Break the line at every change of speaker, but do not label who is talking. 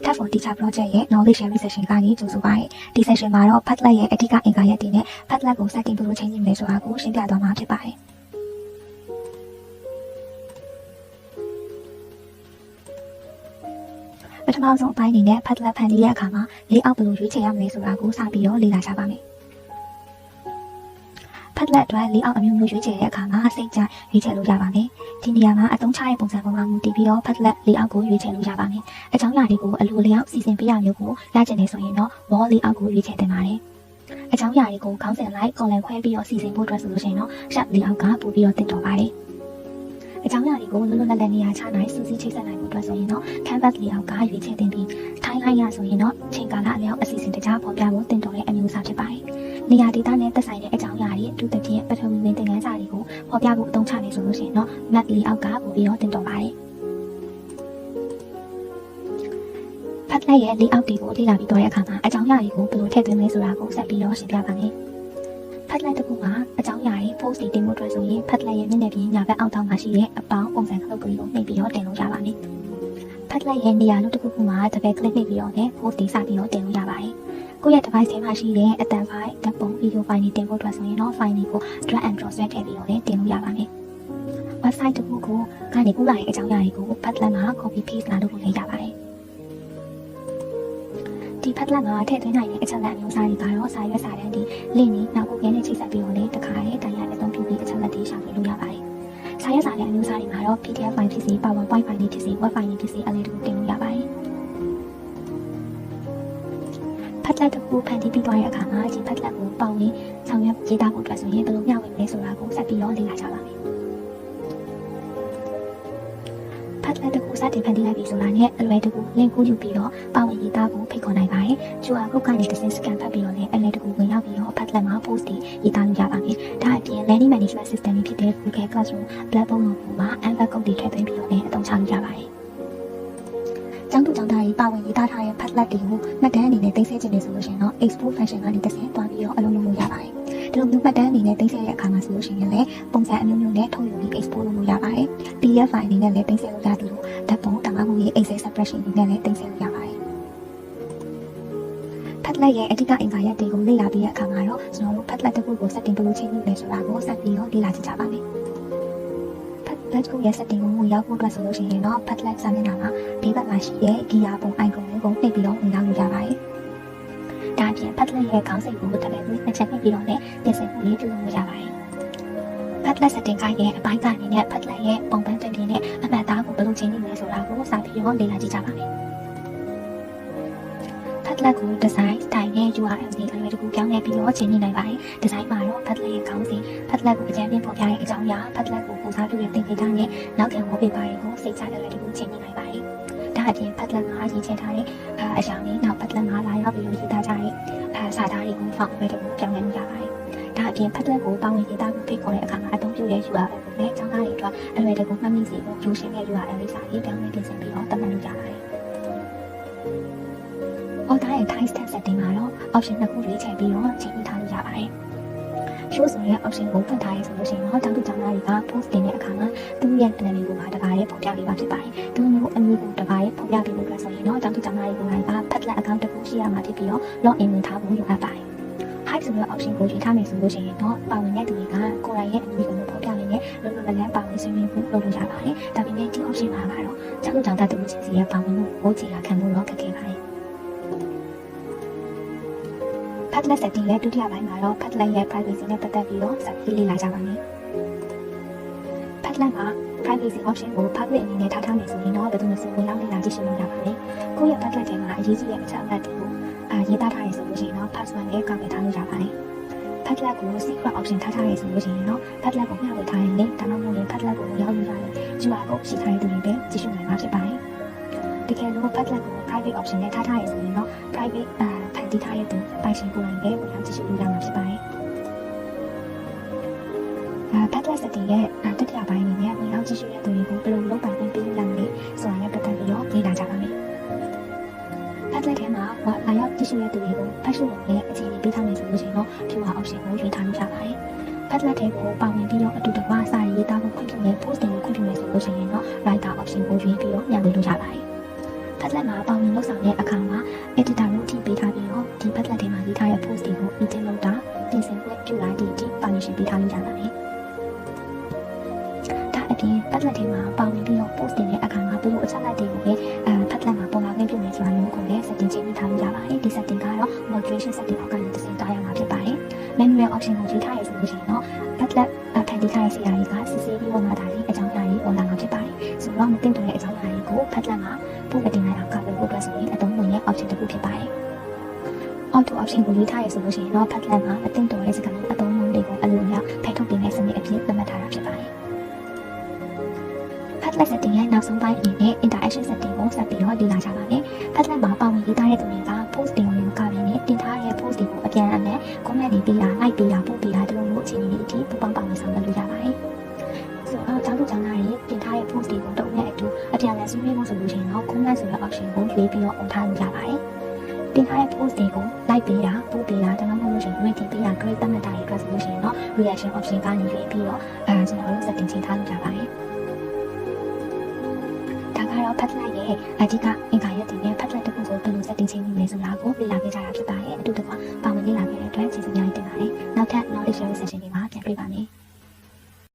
Tab for Teacher Project ရဲ့ Knowledge Sharing Session ကနေကြိုဆိုပါရစေ။ဒီ session မှာတော့ Padlet ရဲ့အဓိကအင်္ဂါရပ်တွေနဲ့ Padlet ကိုစတင်ပြုလုပ်ခြင်းမျိုးတွေဆိုတာကိုရှင်းပြသွားမှာဖြစ်ပါတယ်။ပထမဆုံးအပိုင်းအနေနဲ့ Padlet ဖန်တီးတဲ့အခါမှာ layout ဘယ်လိုရွေးချယ်ရမလဲဆိုတာကိုစပြီးတော့လေ့လာကြပါမယ်။ Padlet အတွက် layout အမျိုးမျိုးရွေးချယ်တဲ့အခါမှာစိတ်ကြရွေးချယ်လို့ရပါမယ်။ဒီနေရာမှာအသုံးချတဲ့ပုံစံပေါ်မှာမူတည်ပြီးတော့ Padlet layout ကိုရွေးချယ်လို့ရပါမယ်။အကြောင်းအရာတွေကိုအလိုလျောက်စီစဉ်ပေးရမျိုးကိုရချင်နေဆိုရင်တော့ wall layout ကိုရွေးချယ်တင်ပါတယ်။အကြောင်းအရာတွေကိုခေါင်းစဉ်လိုက် column ခွဲပြီးတော့စီစဉ်ဖို့အတွက်ဆိုလို့ရှိရင်တော့ shape layout ကပို့ပြီးတော့တင်တော်ပါတယ်။အကြောင်းအရာတွေကိုလွတ်လွတ်လပ်လပ်နေရာချနိုင်စူးစီးချိတ်ဆက်နိုင်ဖို့အတွက်ဆိုရင်တော့ canvas layout ကရွေးချယ်တင်ပြီး timeline ရဆိုရင်တော့ချိန်ကာလအလျောက်အစီအစဉ်တခြားပေါ်ပြဖို့တင်တော်တဲ့အမျိုးအစားဖြစ်ပါတယ်။နေရာဒေသနဲ့သက်ဆိုင်တဲ့အကြောင်းအရာတွေအထူးသဖြင့်ပထဝီဝင်သင်ခန်းစာတွေကိုပေါ်ပြဖို့အသုံးချနေဆိုလို့ရှိရင်တော့ map layout ကပို့ပြီးတော့တင်တော်ပါတယ်။ Padlet ရဲ့ layout တွေကိုလေ့လာပြီးတော့တဲ့အခါမှာအကြောင်းအရာတွေကိုဘယ်လိုထည့်သွင်းလဲဆိုတာကိုဆက်ပြီးတော့ရှင်းပြပါမယ်။ Padlet တစ်ခုမှာအကြောင်းအရာတွေ post တွေတင်ဖို့အတွက်ဆိုရင် Padlet ရဲ့မျက်နှာပြင်ညာဘက်အောက်ထောင်မှာရှိတဲ့အပေါင်းပုံစံခလုတ်ကလေးကိုနှိပ်ပြီးတော့တင်လို့ရပါမယ်။ Padlet ရဲ့နေရာလို့တစ်ခုမှာတစ်ဖက် click နှိပ်ပြီးတော့လည်း post တွေစပြီးတော့တင်လို့ရပါတယ်။ကိုယ့်ရဲ့ device ထဲမှာရှိတဲ့အတန် file ဓာတ်ပုံ video file တွေတင်ဖို့အတွက်ဆိုရင်တော့ file တွေကို drag and drop ဆွဲထည့်ပြီးတော့လည်းတင်လို့ရပါမယ်။ website တစ်ခုကိုကနေပို့လာတဲ့အကြောင်းအရာတွေကို Padlet မှာ copy paste လာလုပ်လို့လည်းရပါတယ်။ဒီ Padlet မှာထည့်သွင်းနိုင်တဲ့အချက်အလက်အမျိုးအစားတွေကတော့စာရွက်စာတမ်းတွေ link တွေနောက်ကိုကနေချိတ်ဆက်ပြီးတော့လည်းတခါနဲ့တိုင်းရတဲ့အသုံးပြုပြီးအချက်အလက်တွေရှာဖွေလို့ရပါတယ်။စာရွက်စာတမ်းအမျိုးအစားတွေမှာတော့ PDF file ဖြစ်စေ PowerPoint file တွေဖြစ်စေ web file တွေဖြစ်စေအလဲတူတင်လို့ရပါတယ်။ Padlet တစ်ခုဖန်တီးပြီးသွားတဲ့အခါမှာဒီ Padlet ကိုပေါင်းပြီးဆောင်ရွက်ရေးသားဖို့အတွက်ဆိုရင်ဘယ်လိုမျှဝေမလဲဆိုတာကိုဆက်ပြီးတော့လေ့လာကြပါမယ်။ Padlet တစ်ခုစတင်ဖန်တီးလိုက်ပြီဆိုတာနဲ့အလွယ်တကူ link ကိုယူပြီးတော့ပါဝင်ရေးသားဖို့ဖိတ်ခေါ်နိုင်ပါတယ်။ QR code ကနေတစ်ဆင့် scan ဖတ်ပြီးတော့လည်းအလွယ်တကူဝင်ရောက်ပြီးတော့ Padlet မှာ post တွေရေးသားလို့ရပါမယ်။ဒါအပြင် learning management system တွေဖြစ်တဲ့ Google Classroom, Blackboard တို့မှာ Embed code တွေထည့်သွင်းပြီးတော့လည်းအသုံးချလို့ရပါတယ်။ကျောင်းသူကျောင်းသားတွေပါဝင်ရေးသားထားတဲ့ Padlet တွေကိုမှတ်တမ်းအနေနဲ့သိမ်းဆည်းခြင်းတွေဆိုလို့ရှိရင်တော့ export function ကနေတစ်ဆင့်တွားပြီးတော့အလုပ်လုပ်လို့ရပါတယ်။ဒီလိုမျိုးမှတ်တမ်းအနေနဲ့သိမ်းဆည်းတဲ့အခါမှာဆိုလို့ရှိရင်လည်းပုံစံအမျိုးမျိုးနဲ့ထုတ်ယူပြီး export လုပ်လို့ရပါတယ်။ PDF file အနေနဲ့လည်းသိမ်းဆည်းလို့ရတယ်လို့ဓာတ်ပုံဒါမှမဟုတ် Excel spreadsheet အနေနဲ့လည်းသိမ်းဆည်းလို့ရပါတယ်။ Padlet ရဲ့အဓိကအင်္ဂါရပ်တွေကိုလေ့လာပြီးတဲ့အခါမှာတော့ကျွန်တော်တို့ Padlet တစ်ခုကိုစတင်ပြုလုပ်ခြင်းလို့လည်းဆိုတာကိုဆက်ပြီးတော့လေ့လာကြည့်ကြပါမယ်။ Padlet ကိုရဲ့စတင်ဝင်ရောက်ဖို့အတွက်ဆိုလို့ရှိရင်တော့ Padlet စာမျက်နှာမှာဘေးဘက်မှာရှိတဲ့ gear ပုံ icon ကိုနှိပ်ပြီးတော့ဝင်ရောက်လို့ရပါတယ်။ဒါအပြင် Padlet ရဲ့ခေါင်းစဉ်ကိုတစ်ဖက်ကိုနှစ်ချက်နှိပ်ပြီးတော့လည်းပြင်ဆင်မှုလေးပြုလုပ်လို့ရပါတယ်။ Padlet စတင်ကိုင်းရဲ့အပိုင်းကနေနဲ့ Padlet ရဲ့ပုံပန်းတင်တင်နဲ့အမှတ်အသားကိုဘယ်လိုချိန်နေလဲဆိုတာကိုစပြီးတော့လေ့လာကြည့်ကြပါမယ်။ Padlet ကို design style နဲ့ URL တွေအလွယ်တကူပြောင်းလဲပြီးတော့ချိန်နေနိုင်ပါတယ်။ design မှာတော့ Padlet ရဲ့ခေါင်းစဉ် Padlet ကိုအကြမ်းဖျင်းပေါ်ပြတဲ့အကြောင်းအရာ Padlet ကိုပုံစားပြုတဲ့သင်္ကေတနဲ့နောက်ခံ wallpaper တွေကိုစိတ်ချအလွယ်တကူချိန်နေနိုင်ပါတယ်။ဒါအပြင် Padlet မှာရေးချထားတဲ့အရာတွေနောက် Padlet မှာလာရောက်ပြီးရေးသားကြတဲ့စာသားတွေကို font ပဲတကူပြောင်းလဲလို့ရပါတယ်။ဒါအပြင် Padlet ကိုပါဝင်ရေးသားဖို့ဖိတ်ခေါ်တဲ့အခါမှာအသုံးပြုတဲ့ URL ကိုလည်းကျောင်းသားတွေအတွက်အလွယ်တကူမှတ်မိစေဖို့ရိုးရှင်းတဲ့ URL လေးစာရေးပြောင်းလဲပြင်ဆင်ပြီးတော့သတ်မှတ်လို့ရပါတယ်။ Order and time stamp setting မှာတော့ option နှစ်ခုရွေးချယ်ပြီးတော့ချိန်ထားလို့ရပါတယ်။ Show ဆိုတဲ့ option ကိုဖွင့်ထားရဆိုလို့ရှိရင်တော့ကျောင်းသူကျောင်းသားတွေက post တင်တဲ့အခါမှာသူ့ရဲ့ plan တွေကိုပါတခါလေးပုံပြပေးပါဖြစ်ပါတယ်။သူမျိုးအမျိုးကိုတခါလေးပုံပြပေးလို့အတွက်ဆိုရင်တော့ကျောင်းသူကျောင်းသားတွေက Padlet account တစ်ခုရှိရမှာဖြစ်ပြီးတော့ login ဝင်ထားဖို့လိုအပ်ပါတယ်။ Hide ဆိုတဲ့ option ကိုရွေးထားမယ်ဆိုလို့ရှိရင်တော့ပါဝင်တဲ့သူတွေကကိုယ်တိုင်ရဲ့အမျိုးကိုပုံပြနေနဲ့လောလောလတ်ပါဝင်ဆွေးနွေးဖို့လုပ်လို့ရပါတယ်။ဒါပေမဲ့ဒီ option မှာကတော့ကျောင်းသူကျောင်းသားတို့ချင်းစီရဲ့ပါဝင်မှုကိုကြည်ရခံဖို့တော့ခက်ခဲပါတယ်။ Padlet setting ရဲ့ဒုတိယပိုင်းမှာတော့ Padlet ရဲ့ privacy နဲ့ပတ်သက်ပြီးတော့ဆက်ပြီးလေ့လာကြပါမယ်။ Padlet မှာ privacy option ကို public အနေနဲ့ထားမယ်ဆိုရင်တော့ဘယ်သူမှစဝင်ရောက်လေ့လာကြည့်ရှုလို့ရပါတယ်။ကိုယ့်ရဲ့ Padlet ထဲမှာအရေးကြီးတဲ့အချက်အလက်တွေကိုရေးသားထားရဆိုလို့ရှိရင်တော့ password နဲ့ကောက်ွယ်ထားလို့ရပါတယ်။ Padlet ကို secret option ထားရဆိုလို့ရှိရင်တော့ Padlet ကိုမျှဝေထားရင်လည်းဒါမှမဟုတ်ရင် Padlet ကိုရောက်လို့ရတယ်။ QR code ရှိထားတဲ့သူတွေပဲကြည့်ရှုနိုင်မှာဖြစ်ပါတယ်။တကယ်လို့ Padlet ကို private option နဲ့ထားရဆိုရင်တော့ private ဖန်တီးထားတဲ့သူပိုင်ရှင်ကိုယ်တိုင်ပဲဝင်ရောက်ကြည့်ရှုလို့ရမှာဖြစ်ပါတယ်။ Padlet setting ရဲ့တတိယပိုင်းအနေနဲ့ဝင်ရောက်ကြည့်ရှုတဲ့သူတွေကိုဘယ်လိုလုပ်ပိုင်ခွင့်ပေးလို့ရမလဲဆိုတာနဲ့ပတ်သက်ပြီးတော့လေ့လာကြပါမယ်။ Padlet ထဲမှာလာရောက်ကြည့်ရှုတဲ့သူတွေကိုဖတ်ရှုလုပ်တဲ့အခြေအနေပေးထားမယ်ဆိုလို့ရှိရင်တော့ viewer option ကိုရွေးထားလို့ရပါတယ်။ Padlet ထဲကိုပါဝင်ပြီးတော့အတူတကွစာရေးသားဖို့ခွင့်ပြုမယ် post တင်ဖို့ခွင့်ပြုမယ်ဆိုလို့ရှိရင်တော့ writer option ကိုရွေးပြီးတော့ညှိနှိုင်းလို့ရပါတယ်။ ဖက်လက်မှာပေါဝင်လောက်ဆောင်တဲ့အခါမှာ editor တို့အထိပေးထားပြီးတော့ဒီဖက်လက်ထဲမှာရေးထားတဲ့ post တွေကို edit လုပ်တာပြင်ဆင်ခွင့်ပြုလိုက်တဲ့အထိ permission ပေးထားလို့ရပါတယ်။ဒါအပြင်ဖက်လက်ထဲမှာပေါဝင်ပြီးတော့ post တင်တဲ့အခါမှာဘယ်လိုအချက်အလက်တွေကိုလည်းဖက်လက်မှာပုံလာခွင့်ပြုနေဆိုတာမျိုးကိုလည်း setting ချိန်ပြီးထားလို့ရပါတယ်။ဒီ setting ကတော့ moderation setting အောက်ကနေတစ်ဆင့်တားရမှာဖြစ်ပါတယ်။ manual option ကိုရေးထားရဆိုလို့ရှိရင်တော့ဖက်လက်ဖန်တီးထားတဲ့ဆရာကြီးကစစ်ဆေးပြီးတော့မှဒါလေးအကြောင်းအရာကြီးပေါ်လာမှာဖြစ်ပါတယ်။ဆိုတော့မသိတဲ့အကြောင်းအရာကြီးကိုဖက်လက်မှာပို့မတင်နိုင်အောင်ကာကွယ်ဖို့အတွက်ဆိုရင်အသုံးဝင်တဲ့ option တစ်ခုဖြစ်ပါတယ်။ auto option ကိုရေးထားရဆိုလို့ရှိရင်တော့ဖက်လက်မှာအသင့်တော်တဲ့စကားလုံးအသုံးအနှုန်းတွေကိုအလိုအလျောက်ဖယ်ထုတ်ပေးတဲ့စနစ်အဖြစ်သတ်မှတ်ထားတာဖြစ်ပါတယ်။ Padlet setting ရဲ့နောက်ဆုံးပိုင်းအနေနဲ့ interaction setting ကိုဆက်ပြီးတော့လေ့လာကြပါမယ်။ Padlet မှာပါဝင်ရေးသားတဲ့သူတွေက post တင်ဝင်မကဘဲနဲ့တင်ထားတဲ့ post တွေကိုအပြန်အလှန် comment တွေပေးတာ like ပေးတာပို့ပေးတာဒီလိုမျိုးအခြေအနေတွေအထိပူပေါင်းပါဝင်ဆောင်ရွက်လို့ရပါတယ်။ဆိုတော့ကျောင်းသူကျောင်းသားတွေတင်ထားတဲ့ post တွေကိုတုံ့နဲ့အတူအပြန်အလှန်ဆွေးနွေးဖို့ဆိုလို့ရှိရင်တော့ comment ဆိုတဲ့ option ကိုရွေးပြီးတော့ on ထားလို့ရပါတယ်။တင်ထားတဲ့ post တွေကို like ပေးတာပို့ပေးတာဒါမှမဟုတ်လို့ရှိရင် rating ပေးတာ grade သတ်မှတ်တာတွေအတွက်ဆိုလို့ရှိရင်တော့ reaction option ကနေရွေးပြီးတော့ကျွန်တော်တို့ setting ချိန်ထားလို့ရပါတယ်။ဖက်လက်ရဲ့အဓိကအင်္ဂါရပ်တွေနဲ့ဖက်လက်တစ်ခုကိုဘယ်လို setting ချိန်ပြီးလဲဆိုတာကိုလေ့လာခဲ့ကြတာဖြစ်ပါတယ်။အတူတူ